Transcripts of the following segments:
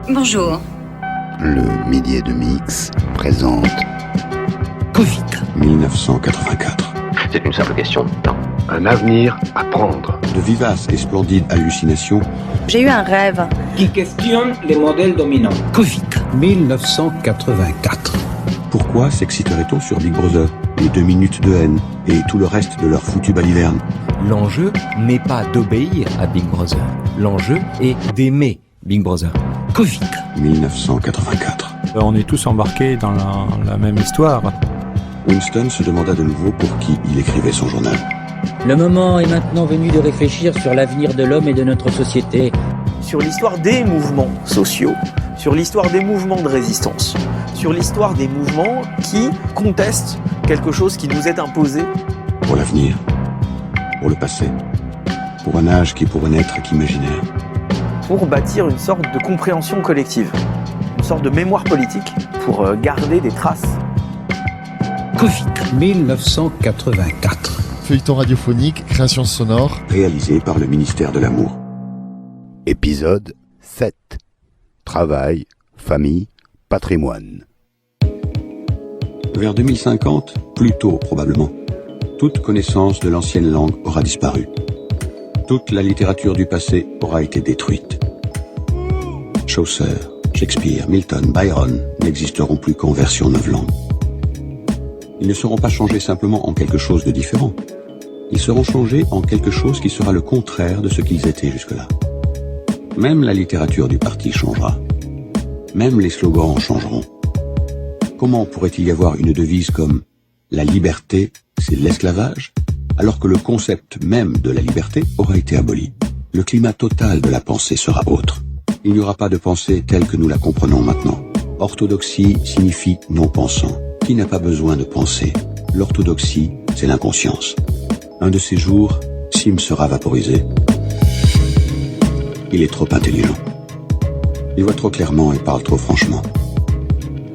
Bonjour. Le Midi et Demi Mix présente Covid 1984. C'est une simple question de temps. Un avenir à prendre. De vivaces et splendides hallucinations. J'ai eu un rêve qui questionne les modèles dominants. Covid 1984. Pourquoi s'exciterait-on sur Big Brother, les 2 minutes de haine et tout le reste de leur foutu baliverne? L'enjeu n'est pas d'obéir à Big Brother. L'enjeu est d'aimer Big Brother. Covid 1984. On est tous embarqués dans la même histoire. Winston se demanda de nouveau pour qui il écrivait son journal. Le moment est maintenant venu de réfléchir sur l'avenir de l'homme et de notre société. Sur l'histoire des mouvements sociaux, sur l'histoire des mouvements de résistance, sur l'histoire des mouvements qui contestent quelque chose qui nous est imposé. Pour l'avenir, pour le passé, pour un âge qui pourrait n'être qu'imaginaire. Pour bâtir une sorte de compréhension collective, une sorte de mémoire politique, pour garder des traces. Covid 1984. Feuilleton radiophonique, création sonore. Réalisé par le ministère de l'Amour. Épisode 7. Travail, famille, patrimoine. Vers 2050, plus tôt probablement, toute connaissance de l'ancienne langue aura disparu. Toute la littérature du passé aura été détruite. Chaucer, Shakespeare, Milton, Byron n'existeront plus qu'en version novlangue. Ils ne seront pas changés simplement en quelque chose de différent. Ils seront changés en quelque chose qui sera le contraire de ce qu'ils étaient jusque-là. Même la littérature du parti changera. Même les slogans changeront. Comment pourrait-il y avoir une devise comme « La liberté, c'est l'esclavage » alors que le concept même de la liberté aura été aboli? Le climat total de la pensée sera autre. Il n'y aura pas de pensée telle que nous la comprenons maintenant. Orthodoxie signifie non-pensant. Qui n'a pas besoin de penser? L'orthodoxie, c'est l'inconscience. Un de ces jours, Sim sera vaporisé. Il est trop intelligent. Il voit trop clairement et parle trop franchement.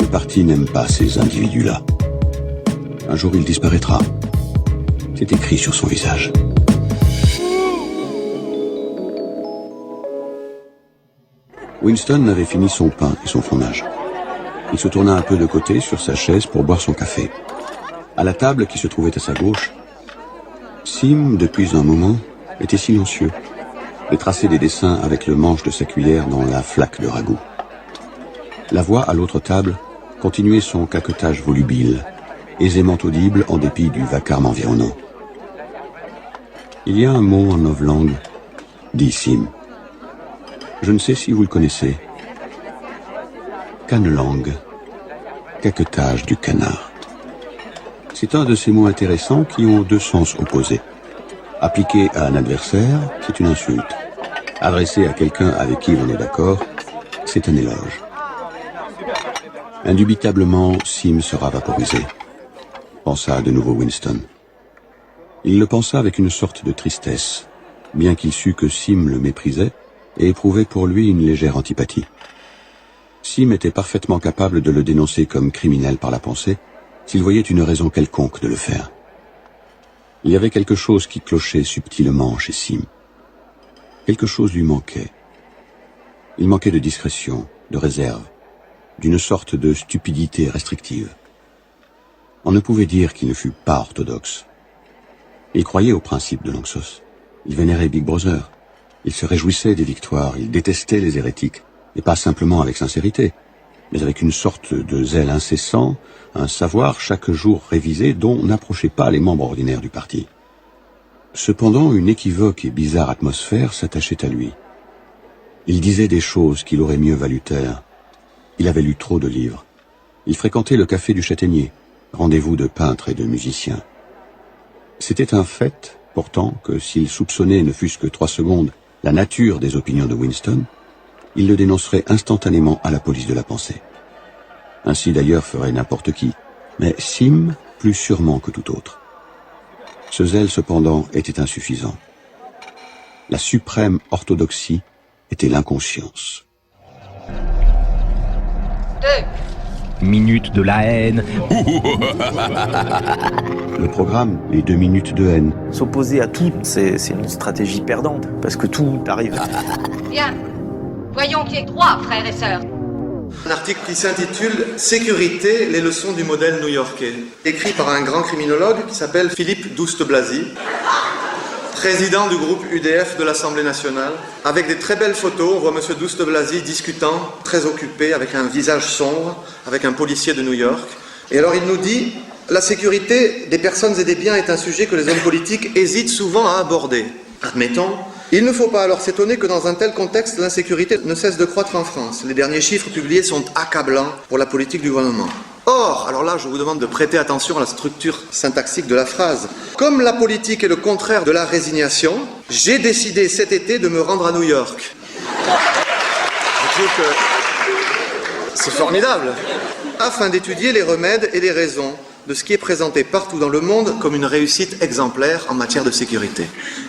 Le parti n'aime pas ces individus-là. Un jour, il disparaîtra. C'est écrit sur son visage. Winston avait fini son pain et son fromage. Il se tourna un peu de côté sur sa chaise pour boire son café. À la table qui se trouvait à sa gauche, Sim, depuis un moment, était silencieux et traçait des dessins avec le manche de sa cuillère dans la flaque de ragoût. La voix à l'autre table continuait son caquetage volubile, aisément audible en dépit du vacarme environnant. Il y a un mot en novlangue, dit Sim. Je ne sais si vous le connaissez. Canelangue, caquetage du canard. C'est un de ces mots intéressants qui ont deux sens opposés. Appliqué à un adversaire, c'est une insulte. Adressé à quelqu'un avec qui on est d'accord, c'est un éloge. Indubitablement, Sim sera vaporisé, pensa de nouveau Winston. Il le pensa avec une sorte de tristesse, bien qu'il sût que Sim le méprisait et éprouvait pour lui une légère antipathie. Sim était parfaitement capable de le dénoncer comme criminel par la pensée, s'il voyait une raison quelconque de le faire. Il y avait quelque chose qui clochait subtilement chez Sim. Quelque chose lui manquait. Il manquait de discrétion, de réserve, d'une sorte de stupidité restrictive. On ne pouvait dire qu'il ne fût pas orthodoxe. Il croyait au principe de l'Anxos. Il vénérait Big Brother. Il se réjouissait des victoires. Il détestait les hérétiques. Et pas simplement avec sincérité, mais avec une sorte de zèle incessant, un savoir chaque jour révisé dont n'approchaient pas les membres ordinaires du parti. Cependant, une équivoque et bizarre atmosphère s'attachait à lui. Il disait des choses qu'il aurait mieux valu taire. Il avait lu trop de livres. Il fréquentait le café du Châtaignier, rendez-vous de peintres et de musiciens. C'était un fait, pourtant, que s'il soupçonnait ne fût-ce que 3 secondes la nature des opinions de Winston, il le dénoncerait instantanément à la police de la pensée. Ainsi d'ailleurs ferait n'importe qui, mais Sim plus sûrement que tout autre. Ce zèle cependant était insuffisant. La suprême orthodoxie était l'inconscience. 2. Minute de la haine. Le programme, les 2 minutes de haine. S'opposer à tout, c'est une stratégie perdante, parce que tout arrive. Bien. Voyons qui est droit, frères et sœurs. Un article qui s'intitule « Sécurité, les leçons du modèle new-yorkais », écrit par un grand criminologue qui s'appelle Philippe Douste-Blazy, président du groupe UDF de l'Assemblée nationale. Avec des très belles photos, on voit M. Douste-Blazy discutant, très occupé, avec un visage sombre, avec un policier de New York. Et alors il nous dit « La sécurité des personnes et des biens est un sujet que les hommes politiques hésitent souvent à aborder. Admettons. Il ne faut pas alors s'étonner que dans un tel contexte, l'insécurité ne cesse de croître en France. Les derniers chiffres publiés sont accablants pour la politique du gouvernement. Or, alors là, je vous demande de prêter attention à la structure syntaxique de la phrase. Comme la politique est le contraire de la résignation, j'ai décidé cet été de me rendre à New York. Je trouve que c'est formidable. Afin d'étudier les remèdes et les raisons de ce qui est présenté partout dans le monde comme une réussite exemplaire en matière de sécurité.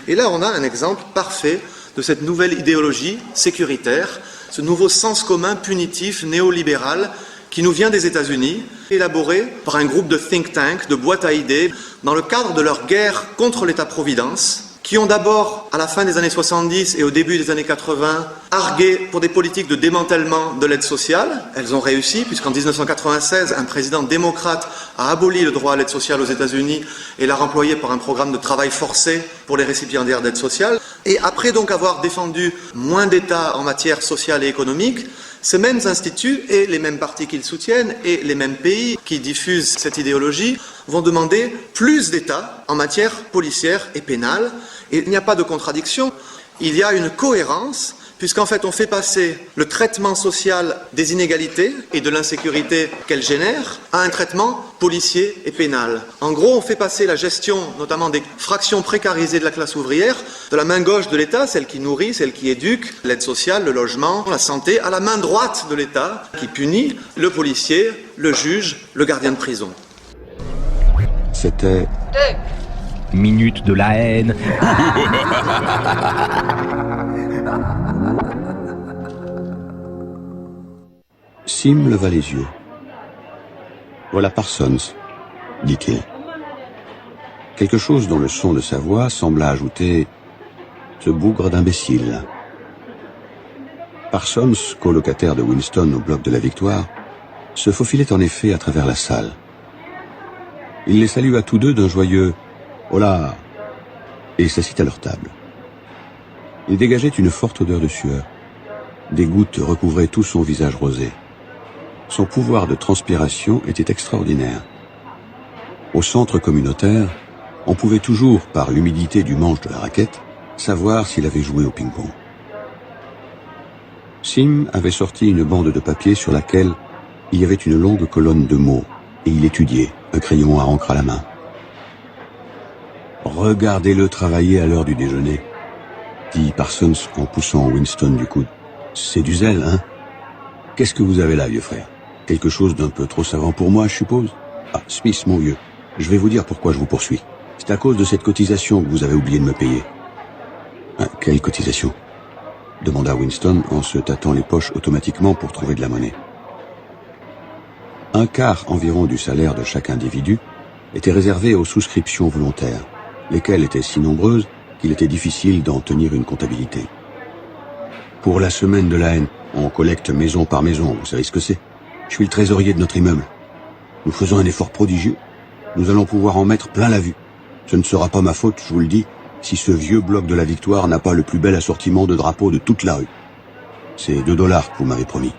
Et là, on a un exemple parfait de cette nouvelle idéologie sécuritaire, ce nouveau sens commun punitif néolibéral qui nous vient des États-Unis, élaboré par un groupe de think tank, de boîtes à idées, dans le cadre de leur guerre contre l'État-providence, qui ont d'abord, à la fin des années 70 et au début des années 80, argué pour des politiques de démantèlement de l'aide sociale. Elles ont réussi, puisqu'en 1996, un président démocrate a aboli le droit à l'aide sociale aux États-Unis et l'a remployé par un programme de travail forcé pour les récipiendaires d'aide sociale. Et après donc avoir défendu moins d'État en matière sociale et économique, ces mêmes instituts et les mêmes partis qu'ils soutiennent et les mêmes pays qui diffusent cette idéologie vont demander plus d'État en matière policière et pénale. Et il n'y a pas de contradiction, il y a une cohérence, puisqu'en fait on fait passer le traitement social des inégalités et de l'insécurité qu'elles génèrent à un traitement policier et pénal. En gros, on fait passer la gestion, notamment des fractions précarisées de la classe ouvrière, de la main gauche de l'État, celle qui nourrit, celle qui éduque, l'aide sociale, le logement, la santé, à la main droite de l'État, qui punit le policier, le juge, le gardien de prison. C'était... 2. Minute de la haine. Sim leva les yeux. Voilà Parsons, dit-il. Quelque chose dont le son de sa voix sembla ajouter ce bougre d'imbécile. Parsons, colocataire de Winston au bloc de la Victoire, se faufilait en effet à travers la salle. Il les salua tous deux d'un joyeux « Hola !» et s'assit à leur table. Il dégageait une forte odeur de sueur. Des gouttes recouvraient tout son visage rosé. Son pouvoir de transpiration était extraordinaire. Au centre communautaire, on pouvait toujours, par l'humidité du manche de la raquette, savoir s'il avait joué au ping-pong. Sim avait sorti une bande de papier sur laquelle il y avait une longue colonne de mots, et il étudiait, un crayon à encre à la main. « Regardez-le travailler à l'heure du déjeuner », dit Parsons en poussant Winston du coude. « C'est du zèle, hein ? Qu'est-ce que vous avez là, vieux frère ? Quelque chose d'un peu trop savant pour moi, je suppose ? Ah, Smith, mon vieux, je vais vous dire pourquoi je vous poursuis. C'est à cause de cette cotisation que vous avez oublié de me payer. » « Quelle cotisation ?» demanda Winston en se tâtant les poches automatiquement pour trouver de la monnaie. Un quart environ du salaire de chaque individu était réservé aux souscriptions volontaires, lesquelles étaient si nombreuses qu'il était difficile d'en tenir une comptabilité. Pour la semaine de la haine, on collecte maison par maison, vous savez ce que c'est ? Je suis le trésorier de notre immeuble. Nous faisons un effort prodigieux. Nous allons pouvoir en mettre plein la vue. Ce ne sera pas ma faute, je vous le dis, si ce vieux bloc de la Victoire n'a pas le plus bel assortiment de drapeaux de toute la rue. C'est $2 que vous m'avez promis.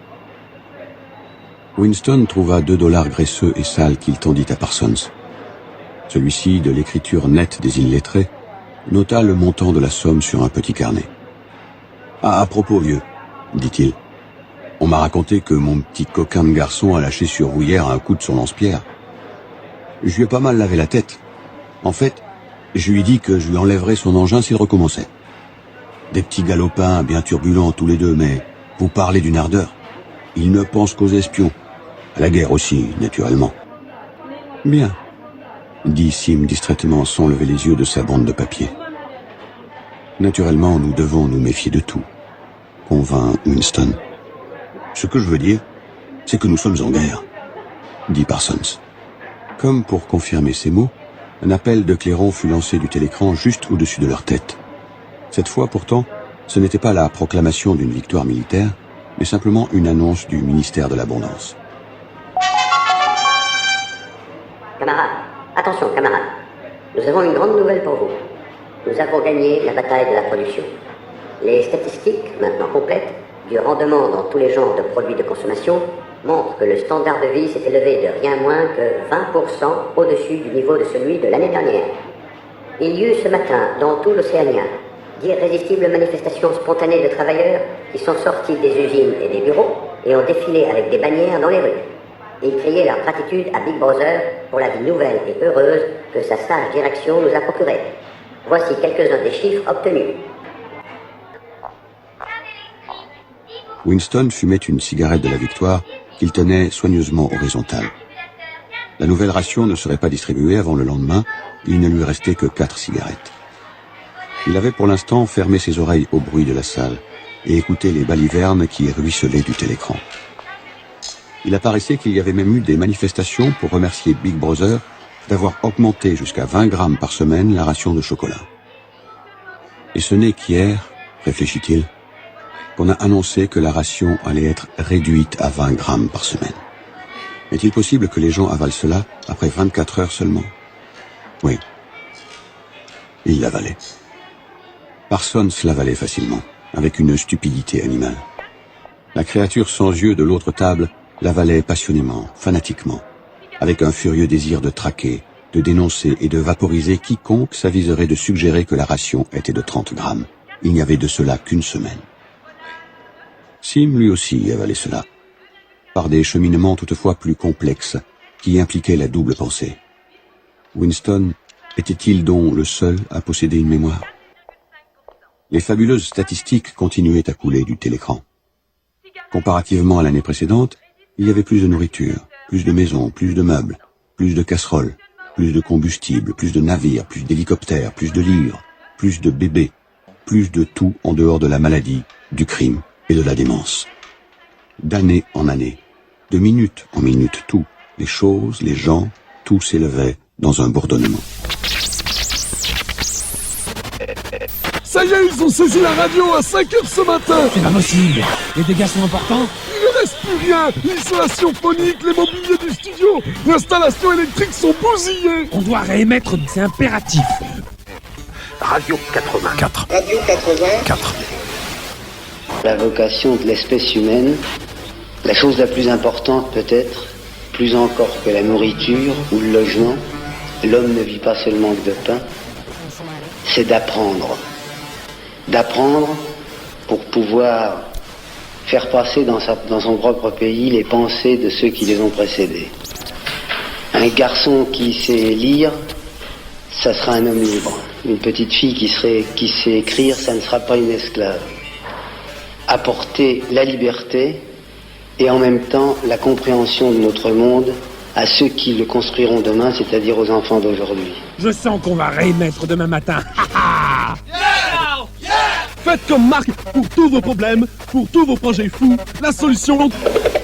Winston trouva $2 graisseux et sales qu'il tendit à Parsons. Celui-ci, de l'écriture nette des illettrés, nota le montant de la somme sur un petit carnet. « Ah, à propos, vieux, dit-il, on m'a raconté que mon petit coquin de garçon a lâché sur vous hier un coup de son lance-pierre. Je lui ai pas mal lavé la tête. En fait, je lui ai dit que je lui enlèverais son engin s'il recommençait. Des petits galopins bien turbulents tous les deux, mais vous parlez d'une ardeur. Ils ne pensent qu'aux espions. À la guerre aussi, naturellement. » « Bien, » dit Sim distraitement sans lever les yeux de sa bande de papier. « Naturellement, nous devons nous méfier de tout, » convint Winston. « Ce que je veux dire, c'est que nous sommes en guerre, » dit Parsons. Comme pour confirmer ces mots, un appel de clairon fut lancé du télécran juste au-dessus de leur tête. Cette fois, pourtant, Ce n'était pas la proclamation d'une victoire militaire, mais simplement une annonce du ministère de l'Abondance. Camarades, attention camarades, nous avons une grande nouvelle pour vous. Nous avons gagné la bataille de la production. Les statistiques, maintenant complètes, du rendement dans tous les genres de produits de consommation montrent que le standard de vie s'est élevé de rien moins que 20% au-dessus du niveau de celui de l'année dernière. Il y eut ce matin, dans tout l'Océania, d'irrésistibles manifestations spontanées de travailleurs qui sont sortis des usines et des bureaux et ont défilé avec des bannières dans les rues. Ils criaient leur gratitude à Big Brother pour la vie nouvelle et heureuse que sa sage direction nous a procurée. Voici quelques-uns des chiffres obtenus. Winston fumait une cigarette de la victoire qu'il tenait soigneusement horizontale. La nouvelle ration ne serait pas distribuée avant le lendemain, il ne lui restait que 4 cigarettes. Il avait pour l'instant fermé ses oreilles au bruit de la salle et écouté les balivernes qui ruisselaient du télécran. Il apparaissait qu'il y avait même eu des manifestations pour remercier Big Brother d'avoir augmenté jusqu'à 20 grammes par semaine la ration de chocolat. Et ce n'est qu'hier, réfléchit-il, qu'on a annoncé que la ration allait être réduite à 20 grammes par semaine. Est-il possible que les gens avalent cela après 24 heures seulement? Oui. Il l'avalait. Parsons l'avalait facilement, avec une stupidité animale. La créature sans yeux de l'autre table l'avalait passionnément, fanatiquement, avec un furieux désir de traquer, de dénoncer et de vaporiser quiconque s'aviserait de suggérer que la ration était de 30 grammes. Il n'y avait de cela qu'une semaine. Sim lui aussi avalait cela, par des cheminements toutefois plus complexes, qui impliquaient la double pensée. Winston était-il donc le seul à posséder une mémoire? Les fabuleuses statistiques continuaient à couler du télécran. Comparativement à l'année précédente, il y avait plus de nourriture, plus de maisons, plus de meubles, plus de casseroles, plus de combustible, plus de navires, plus d'hélicoptères, plus de livres, plus de bébés, plus de tout en dehors de la maladie, du crime et de la démence. D'année en année, de minute en minute, tout, les choses, les gens, tout s'élevait dans un bourdonnement. Ça y est, ils ont saisi la radio à 5h ce matin. C'est pas possible. Les dégâts sont importants. Il ne reste plus rien. L'isolation phonique, les mobiliers du studio, l'installation électrique sont bousillés. On doit réémettre, c'est impératif. Radio 84. Radio 84. La vocation de l'espèce humaine, la chose la plus importante peut-être, plus encore que la nourriture ou le logement, l'homme ne vit pas seulement de pain, c'est d'apprendre. D'apprendre pour pouvoir faire passer dans son propre pays les pensées de ceux qui les ont précédés. Un garçon qui sait lire, ça sera un homme libre. Une petite fille qui sait écrire, ça ne sera pas une esclave. Apporter la liberté et en même temps la compréhension de notre monde à ceux qui le construiront demain, c'est-à-dire aux enfants d'aujourd'hui. Je sens qu'on va réémettre demain matin. Faites comme Marc pour tous vos problèmes, pour tous vos projets fous. La solution...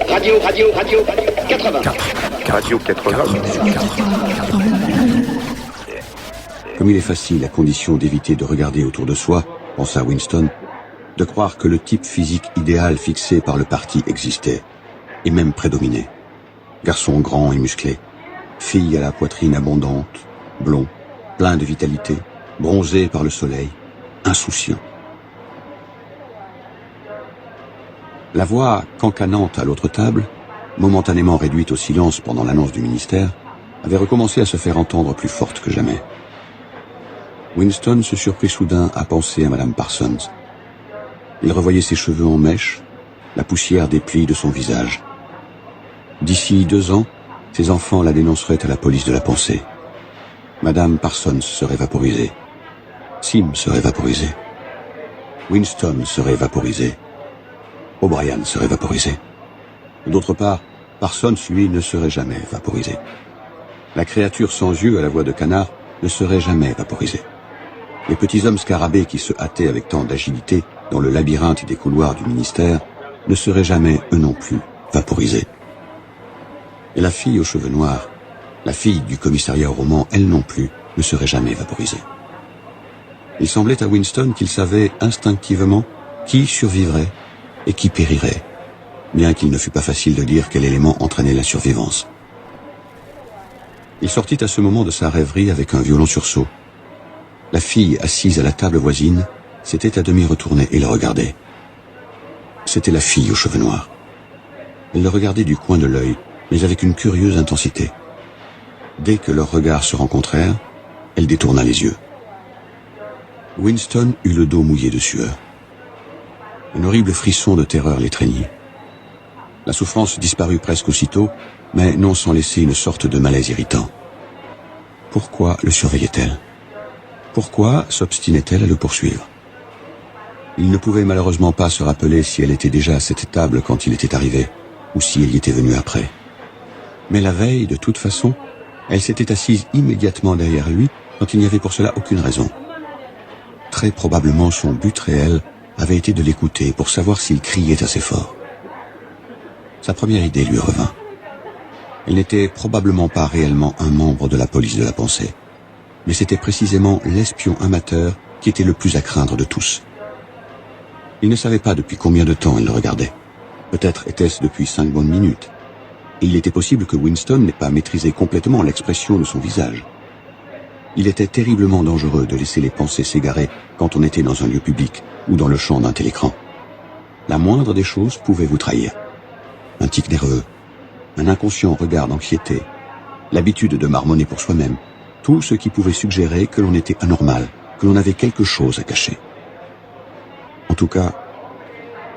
Radio 84. Radio 84. Comme il est facile, à condition d'éviter de regarder autour de soi, pensa Winston, de croire que le type physique idéal fixé par le parti existait, et même prédominait. Garçon grand et musclé, fille à la poitrine abondante, blond, plein de vitalité, bronzé par le soleil, insouciant. La voix cancanante à l'autre table, momentanément réduite au silence pendant l'annonce du ministère, avait recommencé à se faire entendre plus forte que jamais. Winston se surprit soudain à penser à Madame Parsons. Il revoyait ses cheveux en mèche, la poussière des plis de son visage. D'ici 2 ans, ses enfants la dénonceraient à la police de la pensée. Madame Parsons serait vaporisée. Sim serait vaporisé. Winston serait vaporisé. O'Brien serait vaporisé. D'autre part, Parsons, lui, ne serait jamais vaporisé. La créature sans yeux à la voix de canard ne serait jamais vaporisée. Les petits hommes scarabées qui se hâtaient avec tant d'agilité dans le labyrinthe des couloirs du ministère ne seraient jamais, eux non plus, vaporisés. Et la fille aux cheveux noirs, la fille du commissariat au roman, elle non plus, ne serait jamais vaporisée. Il semblait à Winston qu'il savait instinctivement Qui survivrait et qui périrait, bien qu'il ne fût pas facile de dire quel élément entraînait la survivance. Il sortit à ce moment de sa rêverie avec un violent sursaut. La fille assise à la table voisine s'était à demi retournée et le regardait. C'était la fille aux cheveux noirs. Elle le regardait du coin de l'œil, mais avec une curieuse intensité. Dès que leurs regards se rencontrèrent, elle détourna les yeux. Winston eut le dos mouillé de sueur. Un horrible frisson de terreur l'étreignit. La souffrance disparut presque aussitôt, mais non sans laisser une sorte de malaise irritant. Pourquoi le surveillait-elle? Pourquoi s'obstinait-elle à le poursuivre? Il ne pouvait malheureusement pas se rappeler si elle était déjà à cette table quand il était arrivé, ou si elle y était venue après. Mais la veille, de toute façon, elle s'était assise immédiatement derrière lui quand il n'y avait pour cela aucune raison. Très probablement son but réel avait été de l'écouter pour savoir s'il criait assez fort. Sa première idée lui revint. Elle n'était probablement pas réellement un membre de la police de la pensée, mais c'était précisément l'espion amateur qui était le plus à craindre de tous. Il ne savait pas depuis combien de temps elle le regardait. Peut-être était-ce depuis 5 bonnes minutes. Et il était possible que Winston n'ait pas maîtrisé complètement l'expression de son visage. Il était terriblement dangereux de laisser les pensées s'égarer quand on était dans un lieu public ou dans le champ d'un télécran. La moindre des choses pouvait vous trahir. Un tic nerveux, un inconscient regard d'anxiété, l'habitude de marmonner pour soi-même, tout ce qui pouvait suggérer que l'on était anormal, que l'on avait quelque chose à cacher. En tout cas,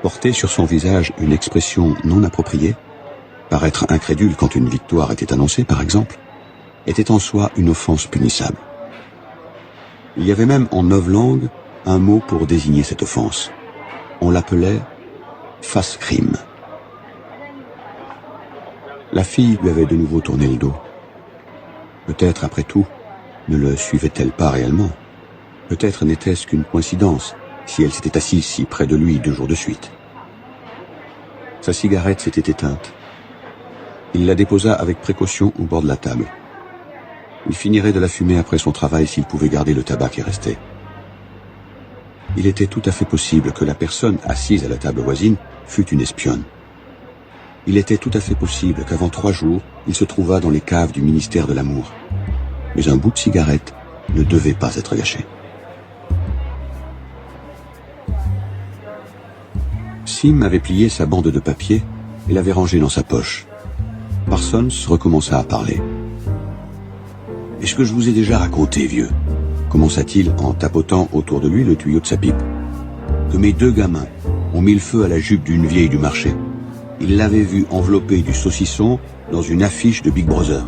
porter sur son visage une expression non appropriée, paraître incrédule quand une victoire était annoncée par exemple, était en soi une offense punissable. Il y avait même en 9 langues un mot pour désigner cette offense. On l'appelait face crime. La fille lui avait de nouveau tourné le dos. Peut-être, après tout, ne le suivait-elle pas réellement. Peut-être n'était-ce qu'une coïncidence, si elle s'était assise si près de lui 2 jours de suite. Sa cigarette s'était éteinte. Il la déposa avec précaution au bord de la table. Il finirait de la fumer après son travail s'il pouvait garder le tabac qui restait. Il était tout à fait possible que la personne assise à la table voisine fût une espionne. Il était tout à fait possible qu'avant 3 jours, il se trouvât dans les caves du ministère de l'Amour. Mais un bout de cigarette ne devait pas être gâché. Sim avait plié sa bande de papier et l'avait rangée dans sa poche. Parsons recommença à parler. « Est-ce que je vous ai déjà raconté, vieux ?» commença-t-il en tapotant autour de lui le tuyau de sa pipe. « Que mes 2 gamins ont mis le feu à la jupe d'une vieille du marché. Ils l'avaient vue envelopper du saucisson dans une affiche de Big Brother.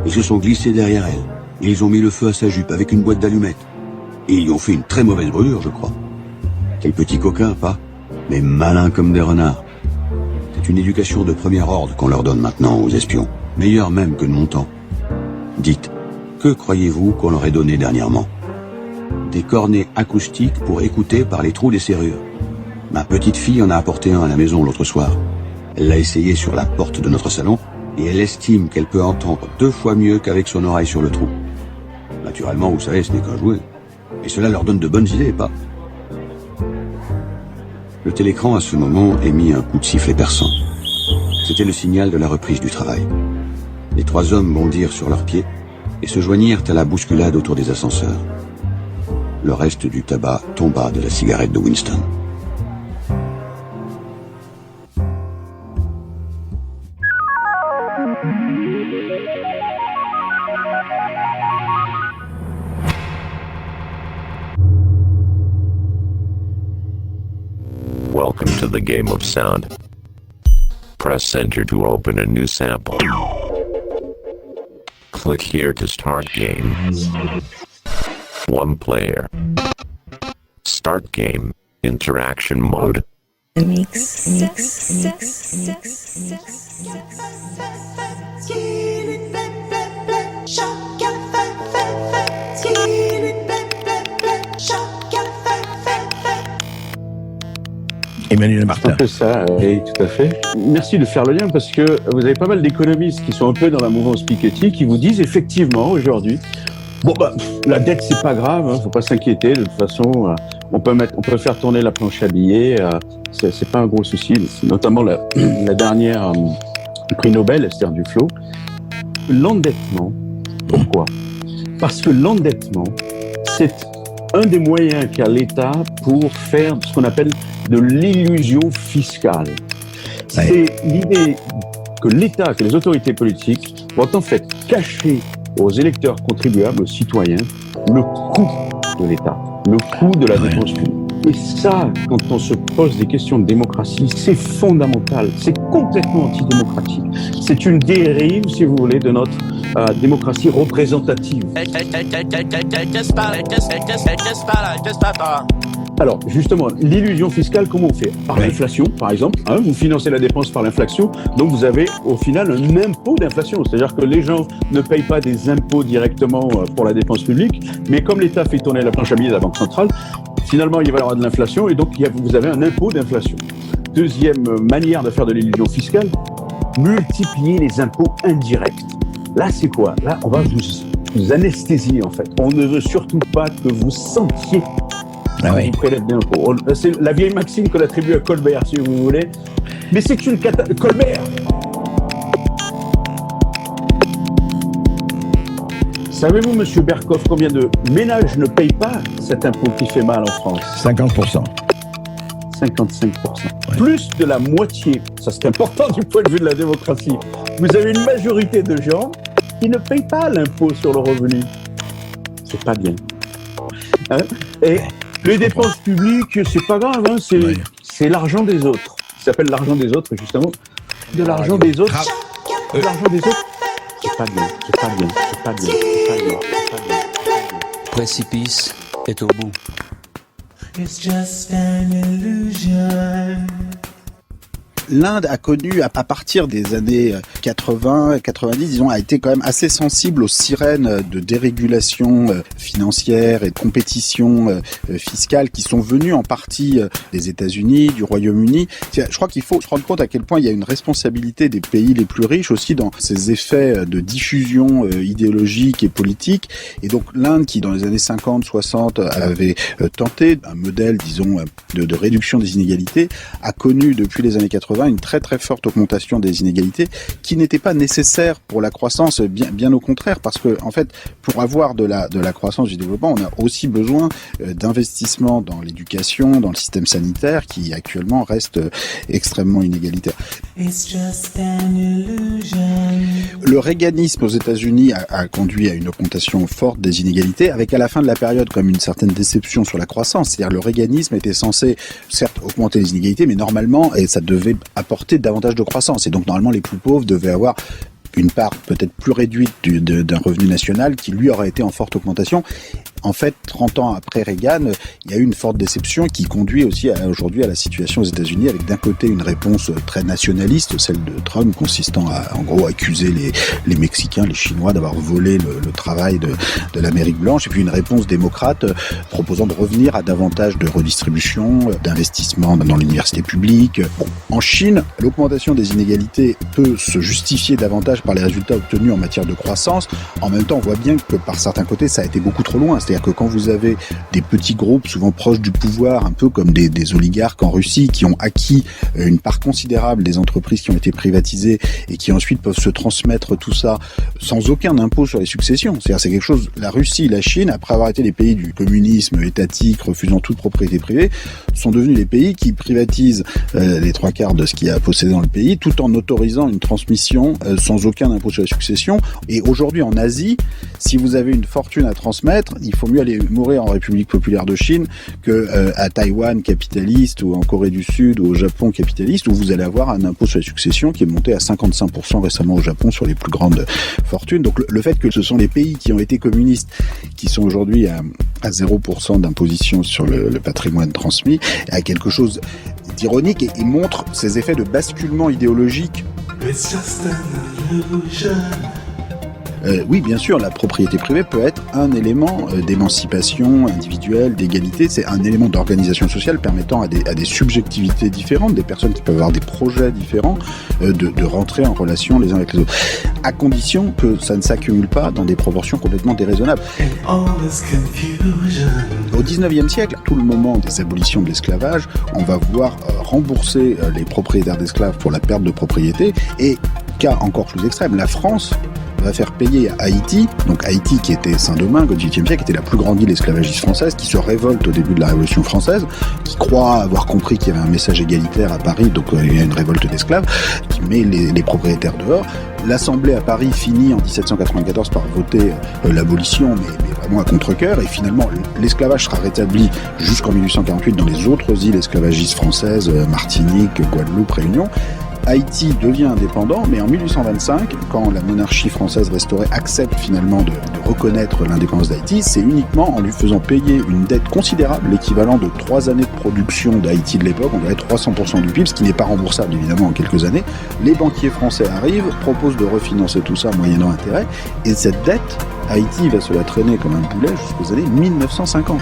Ils se sont glissés derrière elle et ils ont mis le feu à sa jupe avec une boîte d'allumettes. Et ils lui ont fait une très mauvaise brûlure, je crois. Quel petit coquin, pas? Mais malins comme des renards. C'est une éducation de premier ordre qu'on leur donne maintenant aux espions, meilleure même que de mon temps. Dites, que croyez-vous qu'on leur ait donné dernièrement? Des cornets acoustiques pour écouter par les trous des serrures. Ma petite fille en a apporté un à la maison l'autre soir. Elle l'a essayé sur la porte de notre salon et elle estime qu'elle peut entendre 2 fois mieux qu'avec son oreille sur le trou. Naturellement, vous savez, ce n'est qu'un jouet. Et cela leur donne de bonnes idées, pas? Le télécran, à ce moment, émit un coup de sifflet perçant. C'était le signal de la reprise du travail. Les 3 hommes bondirent sur leurs pieds et se joignirent à la bousculade autour des ascenseurs. Le reste du tabac tomba de la cigarette de Winston. Welcome to the game of sound. Press enter to open a new sample. Click here to start game. 1 player. Start game. Interaction mode. Mix. Emmanuel Martin. C'est un peu ça, oui, tout à fait. Merci de faire le lien parce que vous avez pas mal d'économistes qui sont un peu dans la mouvance Piketty qui vous disent effectivement aujourd'hui, bon la dette c'est pas grave, faut pas s'inquiéter, de toute façon On peut faire tourner la planche à billets, c'est pas un gros souci. C'est notamment la dernière prix Nobel, Esther Duflo. L'endettement, pourquoi ? Parce que l'endettement, c'est un des moyens qu'a l'État pour faire ce qu'on appelle de l'illusion fiscale. C'est l'idée que l'État, que les autorités politiques vont en fait cacher aux électeurs contribuables, aux citoyens, le coût de l'État, le coût de la dépense publique. Et ça, quand on se pose des questions de démocratie, c'est fondamental, c'est complètement antidémocratique. C'est une dérive, si vous voulez, de notre démocratie représentative. Alors, justement, l'illusion fiscale, comment on fait ? Par l'inflation, par exemple. Vous financez la dépense par l'inflation, donc vous avez au final un impôt d'inflation. C'est-à-dire que les gens ne payent pas des impôts directement pour la dépense publique, mais comme l'État fait tourner la planche à billets de la Banque centrale, finalement, il va y avoir de l'inflation et donc vous avez un impôt d'inflation. Deuxième manière de faire de l'illusion fiscale, multiplier les impôts indirects. Là, c'est quoi ? Là, on va vous anesthésier, en fait. On ne veut surtout pas que vous sentiez vous prélève des impôts. C'est la vieille maxime qu'on attribue à Colbert, si vous voulez. Mais c'est une catastrophe. Colbert ! Savez-vous, monsieur Berkoff, combien de ménages ne payent pas cet impôt qui fait mal en France ? 50%. 55%. Ouais. Plus de la moitié, ça c'est important du point de vue de la démocratie. Vous avez une majorité de gens qui ne payent pas l'impôt sur le revenu. C'est pas bien. Et les dépenses publiques, c'est pas grave, c'est l'argent des autres. Ça s'appelle l'argent des autres, justement. De l'argent des autres. De l'argent des autres. C'est pas bien, c'est pas bien, c'est pas bien, c'est pas bien, c'est pas bien. Précipice est au bout. It's just an illusion. L'Inde a connu, à partir des années 80, 90, disons, a été quand même assez sensible aux sirènes de dérégulation financière et de compétition fiscale qui sont venues en partie des États-Unis, du Royaume-Uni. Je crois qu'il faut se rendre compte à quel point il y a une responsabilité des pays les plus riches aussi dans ces effets de diffusion idéologique et politique. Et donc l'Inde, qui dans les années 50, 60 avait tenté un modèle, disons, de réduction des inégalités, a connu depuis les années 80 une très très forte augmentation des inégalités qui n'était pas nécessaire pour la croissance, bien au contraire, parce que en fait, pour avoir de la croissance du développement, on a aussi besoin d'investissements dans l'éducation, dans le système sanitaire, qui actuellement reste extrêmement inégalitaire. Le reaganisme aux États-Unis a conduit à une augmentation forte des inégalités, avec à la fin de la période comme une certaine déception sur la croissance. C'est-à-dire le reaganisme était censé certes augmenter les inégalités, mais normalement, et ça devait apporter davantage de croissance. Et donc, normalement, les plus pauvres devaient avoir une part peut-être plus réduite d'un revenu national qui, lui, aurait été en forte augmentation. En fait, 30 ans après Reagan, il y a eu une forte déception qui conduit aussi aujourd'hui à la situation aux États-Unis, avec d'un côté une réponse très nationaliste, celle de Trump, consistant à, en gros, accuser les Mexicains, les Chinois d'avoir volé le travail de l'Amérique blanche, et puis une réponse démocrate proposant de revenir à davantage de redistribution, d'investissement dans l'université publique. Bon, en Chine, l'augmentation des inégalités peut se justifier davantage par les résultats obtenus en matière de croissance. En même temps, on voit bien que par certains côtés, ça a été beaucoup trop loin. C'est-à-dire que quand vous avez des petits groupes souvent proches du pouvoir, un peu comme des oligarques en Russie, qui ont acquis une part considérable des entreprises qui ont été privatisées et qui ensuite peuvent se transmettre tout ça sans aucun impôt sur les successions. C'est-à-dire c'est quelque chose, la Russie et la Chine, après avoir été les pays du communisme étatique, refusant toute propriété privée, sont devenus les pays qui privatisent les 3/4 de ce qu'il y a à posséder dans le pays, tout en autorisant une transmission sans aucun impôt sur les successions. Et aujourd'hui en Asie, si vous avez une fortune à transmettre, il faut mieux aller mourir en République populaire de Chine que à Taïwan capitaliste, ou en Corée du Sud, ou au Japon capitaliste, où vous allez avoir un impôt sur les successions qui est monté à 55% récemment au Japon sur les plus grandes fortunes. Donc le fait que ce sont les pays qui ont été communistes qui sont aujourd'hui à 0% d'imposition sur le patrimoine transmis a quelque chose d'ironique et montre ces effets de basculement idéologique. Oui, bien sûr, la propriété privée peut être un élément d'émancipation individuelle, d'égalité. C'est un élément d'organisation sociale permettant à des subjectivités différentes, des personnes qui peuvent avoir des projets différents, de rentrer en relation les uns avec les autres, à condition que ça ne s'accumule pas dans des proportions complètement déraisonnables. Au XIXe siècle, tout le moment des abolitions de l'esclavage, on va vouloir rembourser les propriétaires d'esclaves pour la perte de propriété, et cas encore plus extrême, la France va faire payer à Haïti, donc Haïti qui était Saint-Domingue au XVIIIe siècle, était la plus grande île esclavagiste française, qui se révolte au début de la Révolution française, qui croit avoir compris qu'il y avait un message égalitaire à Paris, donc il y a une révolte d'esclaves, qui met les propriétaires dehors. L'Assemblée à Paris finit en 1794 par voter l'abolition, mais vraiment à contre-cœur, et finalement l'esclavage sera rétabli jusqu'en 1848 dans les autres îles esclavagistes françaises, Martinique, Guadeloupe, Réunion. Haïti devient indépendant, mais en 1825, quand la monarchie française restaurée accepte finalement de reconnaître l'indépendance d'Haïti, c'est uniquement en lui faisant payer une dette considérable, l'équivalent de 3 années de production d'Haïti de l'époque, on dirait 300% du PIB, ce qui n'est pas remboursable évidemment en quelques années. Les banquiers français arrivent, proposent de refinancer tout ça moyennant intérêt, et cette dette, Haïti va se la traîner comme un boulet jusqu'aux années 1950.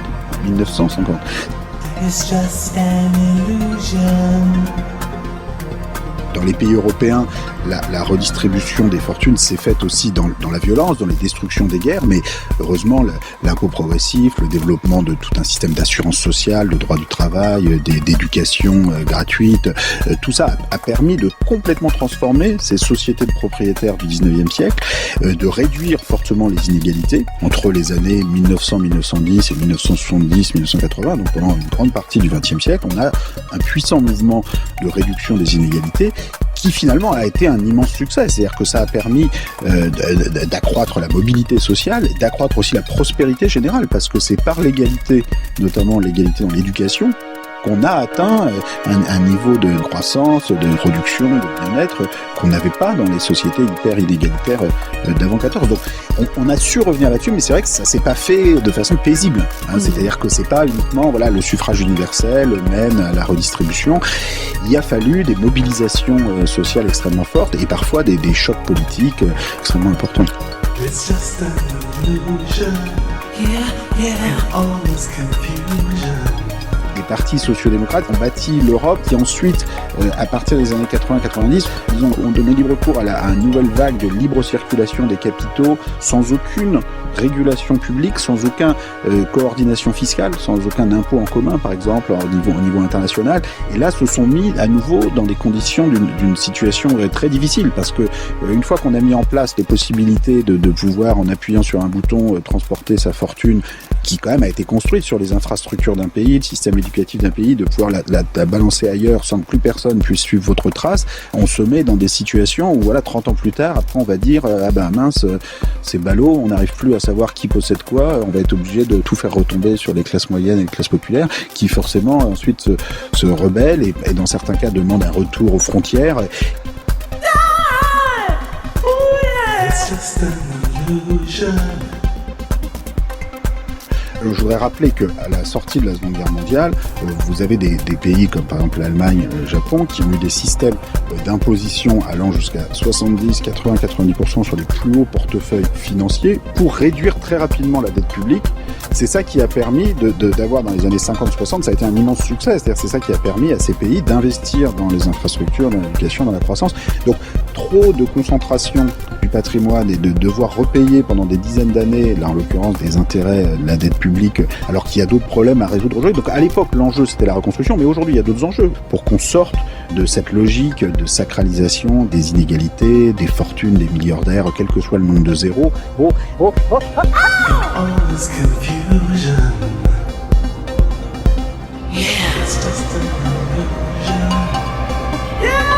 It's just an illusion. Dans les pays européens, la redistribution des fortunes s'est faite aussi dans la violence, dans les destructions des guerres, mais heureusement, l'impôt progressif, le développement de tout un système d'assurance sociale, de droit du travail, d'éducation gratuite, tout ça a permis de complètement transformer ces sociétés de propriétaires du 19e siècle, de réduire fortement les inégalités entre les années 1900-1910 et 1970-1980, donc pendant une grande partie du 20e siècle, on a un puissant mouvement de réduction des inégalités qui finalement a été un immense succès. C'est-à-dire que ça a permis d'accroître la mobilité sociale, d'accroître aussi la prospérité générale, parce que c'est par l'égalité, notamment l'égalité dans l'éducation, qu'on a atteint un niveau de croissance, de production, de bien-être qu'on n'avait pas dans les sociétés hyper inégalitaires d'avant 14. Donc on a su revenir là-dessus, mais c'est vrai que ça s'est pas fait de façon paisible. C'est-à-dire que c'est pas uniquement le suffrage universel mène à la redistribution. Il a fallu des mobilisations sociales extrêmement fortes et parfois des chocs politiques extrêmement importants. It's just an illusion. Yeah. All this confusion. Les partis sociodémocrates ont bâti l'Europe qui ensuite, à partir des années 80-90, ont donné libre cours à une nouvelle vague de libre circulation des capitaux, sans aucune régulation publique, sans aucune coordination fiscale, sans aucun impôt en commun, par exemple, au niveau international. Et là, se sont mis à nouveau dans des conditions d'une situation très difficile, parce que une fois qu'on a mis en place les possibilités de pouvoir, en appuyant sur un bouton, transporter sa fortune, qui quand même a été construite sur les infrastructures d'un pays, le système éducatif d'un pays, de pouvoir la balancer ailleurs sans que plus personne puisse suivre votre trace, on se met dans des situations où 30 ans plus tard, après on va dire mince, c'est ballot, on n'arrive plus à savoir qui possède quoi, on va être obligé de tout faire retomber sur les classes moyennes et les classes populaires, qui forcément ensuite se rebellent et dans certains cas demandent un retour aux frontières. It's just an illusion. Je voudrais rappeler qu'à la sortie de la Seconde Guerre mondiale, vous avez des pays comme par exemple l'Allemagne, le Japon, qui ont eu des systèmes d'imposition allant jusqu'à 70, 80, 90% sur les plus hauts portefeuilles financiers pour réduire très rapidement la dette publique. C'est ça qui a permis d'avoir dans les années 50-60, ça a été un immense succès. C'est-à-dire c'est ça qui a permis à ces pays d'investir dans les infrastructures, dans l'éducation, dans la croissance. Donc trop de concentration du patrimoine et de devoir repayer pendant des dizaines d'années, là en l'occurrence des intérêts de la dette publique, alors qu'il y a d'autres problèmes à résoudre aujourd'hui. Donc à l'époque, l'enjeu c'était la reconstruction, mais aujourd'hui il y a d'autres enjeux pour qu'on sorte de cette logique de sacralisation des inégalités, des fortunes, des milliardaires, quel que soit le nombre de zéros. All this confusion. Yeah. It's just an illusion. Yeah.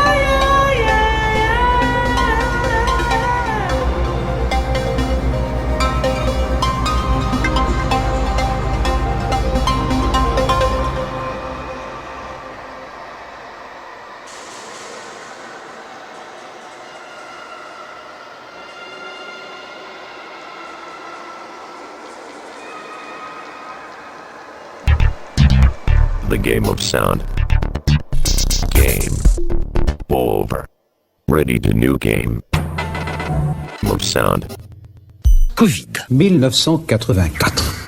The game of sound. Game over. Ready to new game of sound. Covid, 1984.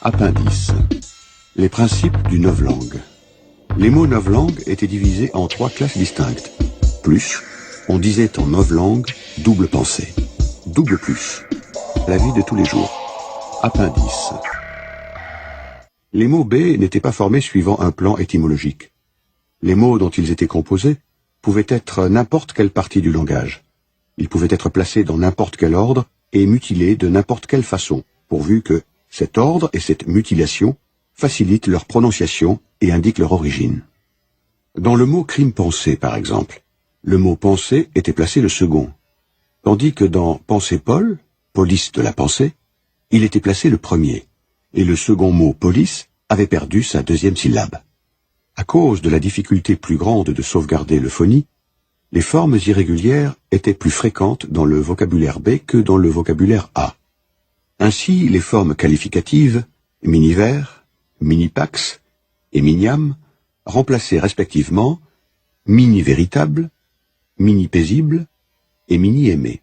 Appendice. Les principes du novlangue. Les mots novlangue étaient divisés en 3 classes distinctes. Plus, on disait en novlangue double pensée. Double plus. La vie de tous les jours. Appendice. Les mots B n'étaient pas formés suivant un plan étymologique. Les mots dont ils étaient composés pouvaient être n'importe quelle partie du langage. Ils pouvaient être placés dans n'importe quel ordre et mutilés de n'importe quelle façon, pourvu que cet ordre et cette mutilation facilitent leur prononciation et indiquent leur origine. Dans le mot crime pensé, par exemple, le mot pensée était placé le second, tandis que dans pensée Paul, police de la pensée, il était placé le premier, et le second mot police avait perdu sa deuxième syllabe. À cause de la difficulté plus grande de sauvegarder le phonie, les formes irrégulières étaient plus fréquentes dans le vocabulaire B que dans le vocabulaire A. Ainsi, les formes qualificatives miniver, minipax et miniam remplaçaient respectivement mini-véritable, mini-paisible et mini-aimé,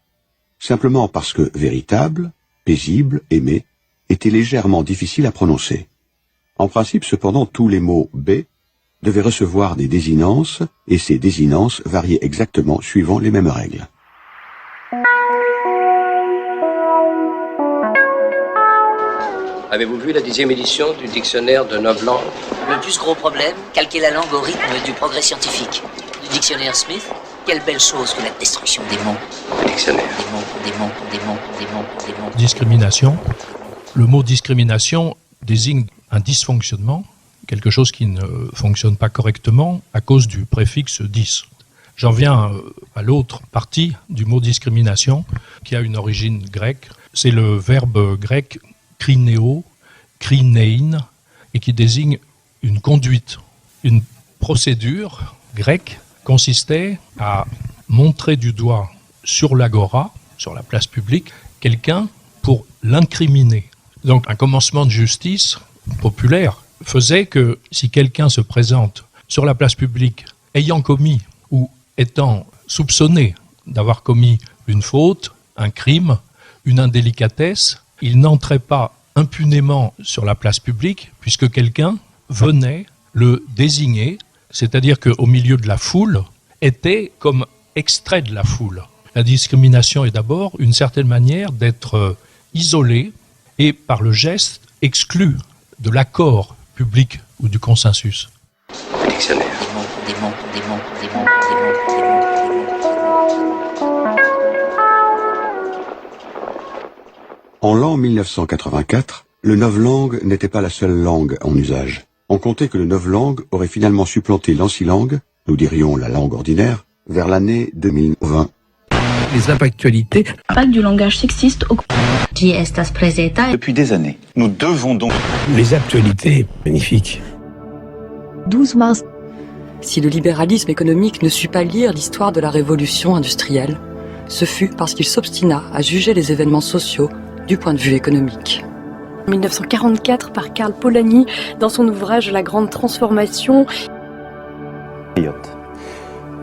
simplement parce que véritable, paisible, aimé étaient légèrement difficiles à prononcer. En principe, cependant, tous les mots B devaient recevoir des désinences, et ces désinences variaient exactement suivant les mêmes règles. Avez-vous vu la 10e édition du dictionnaire de novlangue? Le plus gros problème, calquer la langue au rythme du progrès scientifique. Le dictionnaire Smith, quelle belle chose que la destruction des mots. Le dictionnaire. Des mots. Discrimination. Le mot discrimination désigne un dysfonctionnement, quelque chose qui ne fonctionne pas correctement à cause du préfixe dis. J'en viens à l'autre partie du mot discrimination, qui a une origine grecque. C'est le verbe grec krinéo, krinein, et qui désigne une conduite. Une procédure grecque consistait à montrer du doigt sur l'agora, sur la place publique, quelqu'un pour l'incriminer. Donc un commencement de justice populaire faisait que si quelqu'un se présente sur la place publique ayant commis ou étant soupçonné d'avoir commis une faute, un crime, une indélicatesse, il n'entrait pas impunément sur la place publique puisque quelqu'un venait le désigner, c'est-à-dire qu'au milieu de la foule, était comme extrait de la foule. La discrimination est d'abord une certaine manière d'être isolé et par le geste exclu de l'accord public ou du consensus. Le dictionnaire. Des mots. En l'an 1984, le novlangue n'était pas la seule langue en usage. On comptait que le novlangue aurait finalement supplanté l'ancilangue, nous dirions la langue ordinaire, vers l'année 2020. Les actualités. Pas du langage sexiste au... Depuis des années, nous devons donc... Les actualités, magnifique. 12 mars. Si le libéralisme économique ne sut pas lire l'histoire de la révolution industrielle, ce fut parce qu'il s'obstina à juger les événements sociaux du point de vue économique. 1944 par Karl Polanyi dans son ouvrage La Grande Transformation.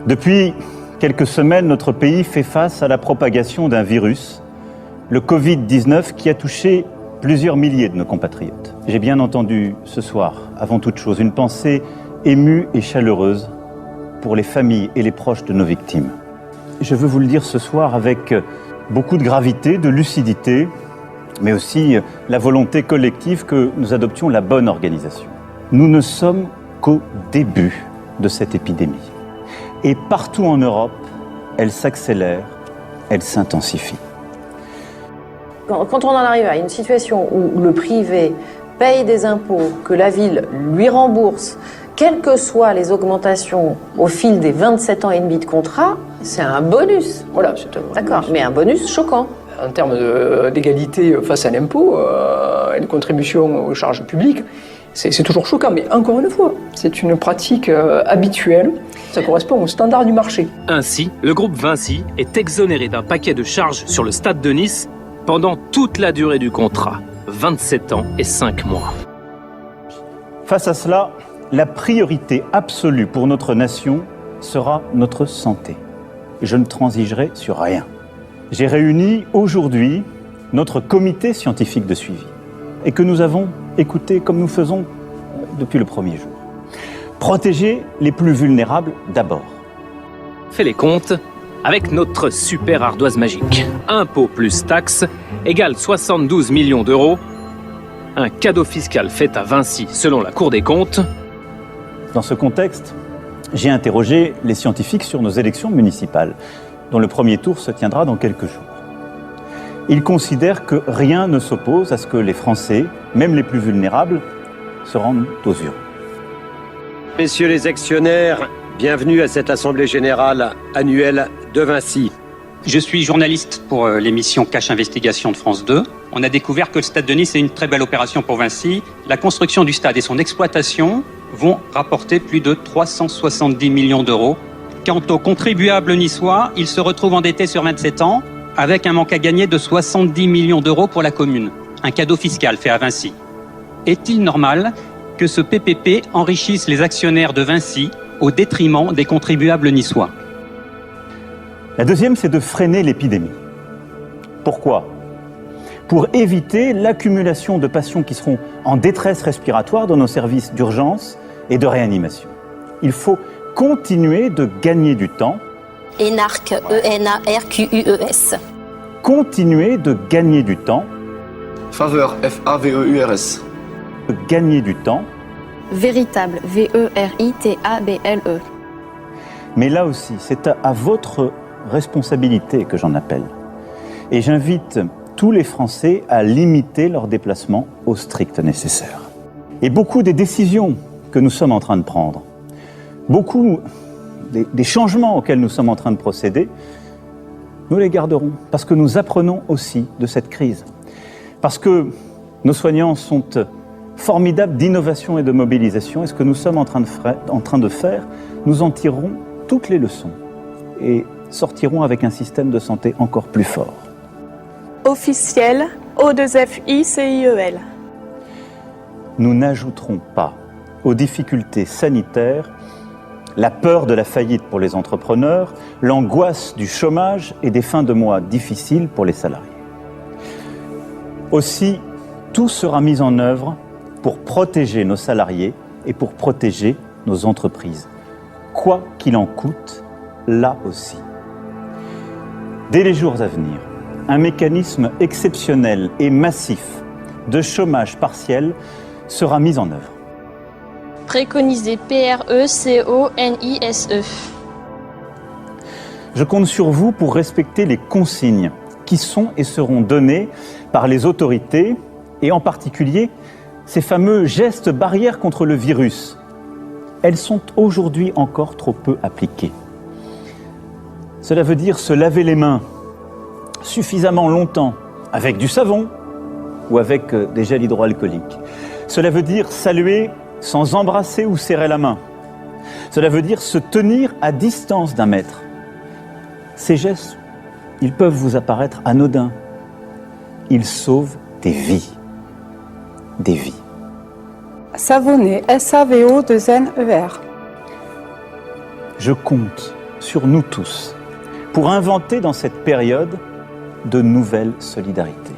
Depuis quelques semaines, notre pays fait face à la propagation d'un virus, le Covid-19, qui a touché plusieurs milliers de nos compatriotes. J'ai bien entendu ce soir, avant toute chose, une pensée émue et chaleureuse pour les familles et les proches de nos victimes. Je veux vous le dire ce soir avec beaucoup de gravité, de lucidité, mais aussi la volonté collective que nous adoptions la bonne organisation. Nous ne sommes qu'au début de cette épidémie. Et partout en Europe, elle s'accélère, elle s'intensifie. Quand on en arrive à une situation où le privé paye des impôts, que la ville lui rembourse, quelles que soient les augmentations au fil des 27 ans et demi de contrat, c'est un bonus. Voilà, c'est un bonus. D'accord, mais un bonus choquant. En termes d'égalité face à l'impôt et de contribution aux charges publiques, c'est toujours choquant. Mais encore une fois, c'est une pratique habituelle. Ça correspond au standard du marché. Ainsi, le groupe Vinci est exonéré d'un paquet de charges sur le stade de Nice pendant toute la durée du contrat, 27 ans et 5 mois. Face à cela, la priorité absolue pour notre nation sera notre santé. Et je ne transigerai sur rien. J'ai réuni aujourd'hui notre comité scientifique de suivi et que nous avons écouté comme nous faisons depuis le premier jour. Protéger les plus vulnérables d'abord. Fais les comptes avec notre super ardoise magique. Impôt plus taxes égale 72 millions d'euros. Un cadeau fiscal fait à Vinci selon la Cour des comptes. Dans ce contexte, j'ai interrogé les scientifiques sur nos élections municipales, dont le premier tour se tiendra dans quelques jours. Ils considèrent que rien ne s'oppose à ce que les Français, même les plus vulnérables, se rendent aux urnes. Messieurs les actionnaires, bienvenue à cette assemblée générale annuelle de Vinci. Je suis journaliste pour l'émission Cache Investigation de France 2. On a découvert que le stade de Nice est une très belle opération pour Vinci. La construction du stade et son exploitation vont rapporter plus de 370 millions d'euros. Quant aux contribuables niçois, ils se retrouvent endettés sur 27 ans avec un manque à gagner de 70 millions d'euros pour la commune. Un cadeau fiscal fait à Vinci. Est-il normal que ce PPP enrichisse les actionnaires de Vinci au détriment des contribuables niçois? La deuxième, c'est de freiner l'épidémie. Pourquoi ? Pour éviter l'accumulation de patients qui seront en détresse respiratoire dans nos services d'urgence et de réanimation. Il faut continuer de gagner du temps. ENARQ, E-N-A-R-Q-U-E-S. Continuer de gagner du temps. Faveur, F-A-V-E-U-R-S. De gagner du temps. Véritable, V-E-R-I-T-A-B-L-E. Mais là aussi, c'est à votre responsabilité que j'en appelle. Et j'invite tous les Français à limiter leurs déplacements au strict nécessaire. Et beaucoup des décisions que nous sommes en train de prendre, beaucoup des changements auxquels nous sommes en train de procéder, nous les garderons parce que nous apprenons aussi de cette crise. Parce que nos soignants sont formidables d'innovation et de mobilisation, et ce que nous sommes en train de faire, nous en tirerons toutes les leçons et sortiront avec un système de santé encore plus fort. Officiel, O2FICIEL. Nous n'ajouterons pas aux difficultés sanitaires la peur de la faillite pour les entrepreneurs, l'angoisse du chômage et des fins de mois difficiles pour les salariés. Aussi, tout sera mis en œuvre pour protéger nos salariés et pour protéger nos entreprises, quoi qu'il en coûte, là aussi. Dès les jours à venir, un mécanisme exceptionnel et massif de chômage partiel sera mis en œuvre. Préconisé, P-R-E-C-O-N-I-S-E. Je compte sur vous pour respecter les consignes qui sont et seront données par les autorités et en particulier ces fameux gestes barrières contre le virus. Elles sont aujourd'hui encore trop peu appliquées. Cela veut dire se laver les mains suffisamment longtemps avec du savon ou avec des gels hydroalcooliques. Cela veut dire saluer sans embrasser ou serrer la main. Cela veut dire se tenir à distance d'1 mètre. Ces gestes, ils peuvent vous apparaître anodins. Ils sauvent des vies. Des vies. Savonner, S-A-V-O-2-N-E-R. Je compte sur nous tous pour inventer dans cette période de nouvelles solidarités.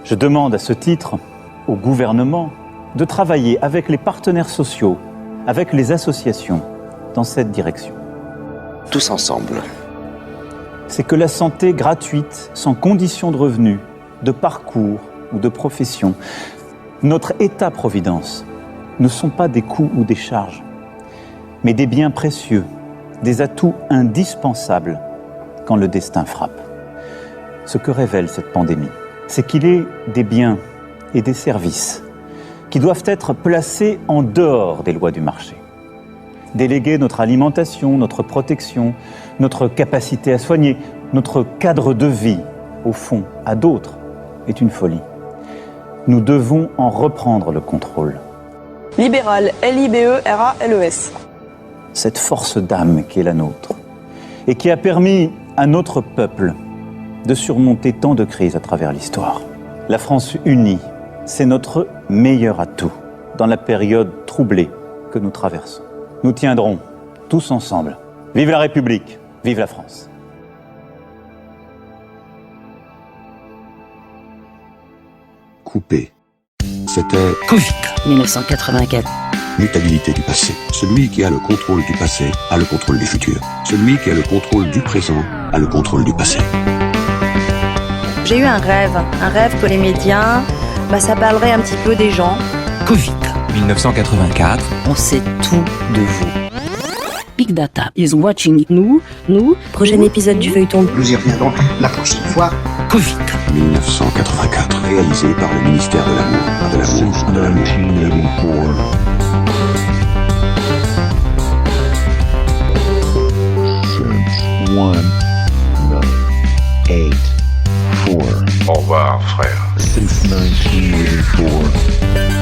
Je demande à ce titre au gouvernement de travailler avec les partenaires sociaux, avec les associations, dans cette direction. Tous ensemble. C'est que la santé gratuite, sans condition de revenus, de parcours ou de profession, notre État-providence, ne sont pas des coûts ou des charges, mais des biens précieux, des atouts indispensables quand le destin frappe. Ce que révèle cette pandémie, c'est qu'il est des biens et des services qui doivent être placés en dehors des lois du marché. Déléguer notre alimentation, notre protection, notre capacité à soigner, notre cadre de vie, au fond, à d'autres, est une folie. Nous devons en reprendre le contrôle. Libéral, L-I-B-E-R-A-L-E-S. Cette force d'âme qui est la nôtre et qui a permis à notre peuple de surmonter tant de crises à travers l'histoire. La France unie, c'est notre meilleur atout dans la période troublée que nous traversons. Nous tiendrons tous ensemble. Vive la République, vive la France. Coupé. C'était Covid 1984. Mutabilité du passé. Celui qui a le contrôle du passé a le contrôle du futur. Celui qui a le contrôle du présent a le contrôle du passé. J'ai eu un rêve que les médias, ça parlerait un petit peu des gens. Covid 1984. On sait tout de vous. Big Data is watching nous. Prochain épisode du feuilleton. Nous y reviendrons la prochaine fois. Covid 1984, réalisé par le ministère de l'Amour, de l'Amour, de l'Amour. Au revoir, frère. Since 1984.